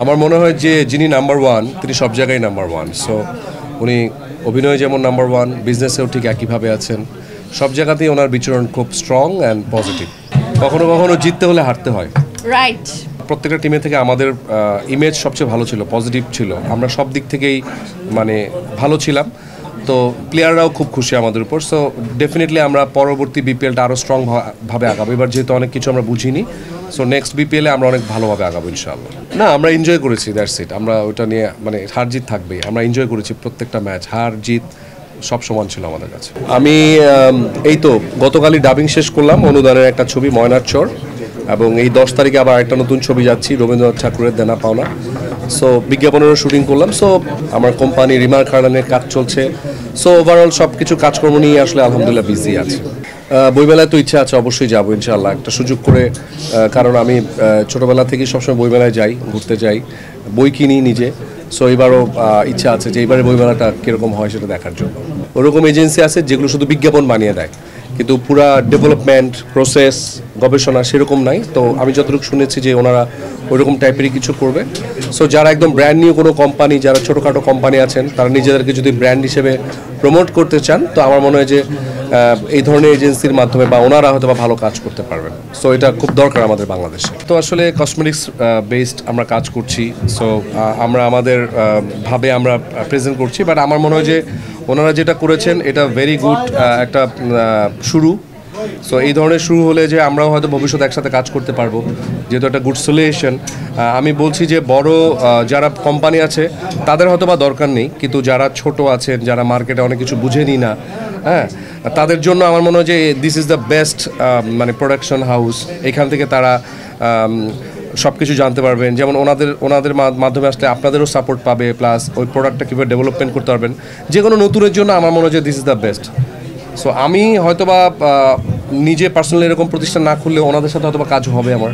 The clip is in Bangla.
আমার মনে হয় যে যিনি নাম্বার ওয়ান তিনি সব জায়গায় নাম্বার ওয়ান। সো উনি অভিনয় যেমন নাম্বার ওয়ান, বিজনেসেও ঠিক একইভাবে আছেন। সব জায়গাতেই ওনার বিচরণ খুব স্ট্রং অ্যান্ড পজিটিভ। কখনো কখনো জিততে হলে হারতে হয়। রাইট। প্রত্যেকটা টিমে থেকে আমাদের ইমেজ সবচেয়ে ভালো ছিল, পজিটিভ ছিল। আমরা সব দিক থেকেই মানে ভালো ছিলাম। তো প্লেয়াররাও খুব খুশি আমাদের উপর। সো ডেফিনেটলি আমরা পরবর্তী বিপিএলটা আরও স্ট্রংভাবে আগাবো। এবার যেহেতু অনেক কিছু আমরা বুঝিনি, সো নেক্সট বিপিএলে আমরা অনেক ভালোভাবে আগাবো ইনশাআল্লাহ। না, আমরা এনজয় করেছি, দ্যাটস ইট। আমরা ওটা নিয়ে মানে হার জিত থাকবেই, আমরা এনজয় করেছি প্রত্যেকটা ম্যাচ। হার জিত সব সমান ছিল আমাদের কাছে। আমি এই তো গতকালই ডাবিং শেষ করলাম অনুদানের একটা ছবি ময়নার চর, এবং এই 10 তারিখে আবার একটা নতুন ছবি যাচ্ছি, রবীন্দ্রনাথ ঠাকুরের দেনা পাওনা। সো বিজ্ঞাপনেরও শুটিং করলাম। সো আমার কোম্পানি রিমার্ক হার্লানের কাজ চলছে। সো ওভারঅল সব কিছু কাজকর্ম নিয়ে আসলে আলহামদুলিল্লাহ বিজি আছে। বইমেলায় তো ইচ্ছা আছে, অবশ্যই যাবো ইনশাআল্লাহ একটা সুযোগ করে। কারণ আমি ছোটোবেলা থেকেই সবসময় বইমেলায় যাই, ঘুরতে যাই, বই কিনি নিজে। সো এবারও ইচ্ছা আছে যে এবারে বইমেলাটা কীরকম হয় সেটা দেখার জন্য। ওরকম এজেন্সি আছে যেগুলো শুধু বিজ্ঞাপন বানিয়ে দেয়, কিন্তু পুরা ডেভেলপমেন্ট প্রসেস গবেষণা সেরকম নাই। তো আমি যতটুকু শুনেছি যে ওনারা ওইরকম টাইপেরই কিছু করবে। সো যারা একদম ব্র্যান্ড নিউ কোনো কোম্পানি, যারা ছোটোখাটো কোম্পানি আছেন, তারা নিজেদেরকে যদি ব্র্যান্ড হিসেবে প্রমোট করতে চান, তো আমার মনে হয় যে এই ধরনের এজেন্সির মাধ্যমে বা ওনারা হয়তো বা ভালো কাজ করতে পারবেন। সো এটা খুব দরকার আমাদের বাংলাদেশে। তো আসলে কসমেটিক্স বেসড আমরা কাজ করছি। সো আমরা আমাদের ভাবে আমরা প্রেজেন্ট করছি, বাট আমার মনে হয় যে ওনারা যেটা করেছেন এটা ভেরি গুড একটা শুরু। সো এই ধরনের শুরু হলে যে আমরাও হয়তো ভবিষ্যতে একসাথে কাজ করতে পারবো, যেহেতু একটা গুড সলিউশন। আমি বলছি যে বড় যারা কোম্পানি আছে তাদের হয়তো বা দরকার নেই, কিন্তু যারা ছোট আছেন, যারা মার্কেটে অনেক কিছু বুঝেনি না, হ্যাঁ, তাদের জন্য আমার মনে হয় যে দিস ইজ দ্য বেস্ট মানে প্রোডাকশন হাউস। এখান থেকে তারা সব কিছু জানতে পারবেন। যেমন ওনাদের মাধ্যমে আসলে আপনাদেরও সাপোর্ট পাবে, প্লাস ওই প্রোডাক্টটা কীভাবে ডেভেলপমেন্ট করতে পারবেন। যে কোনো নতুনের জন্য আমার মনে হয় যে this is the best. So আমি হয়তোবা নিজে পার্সোনালি এরকম প্রতিষ্ঠান না খুললে ওনাদের সাথে হয়তোবা কাজ হবে আমার।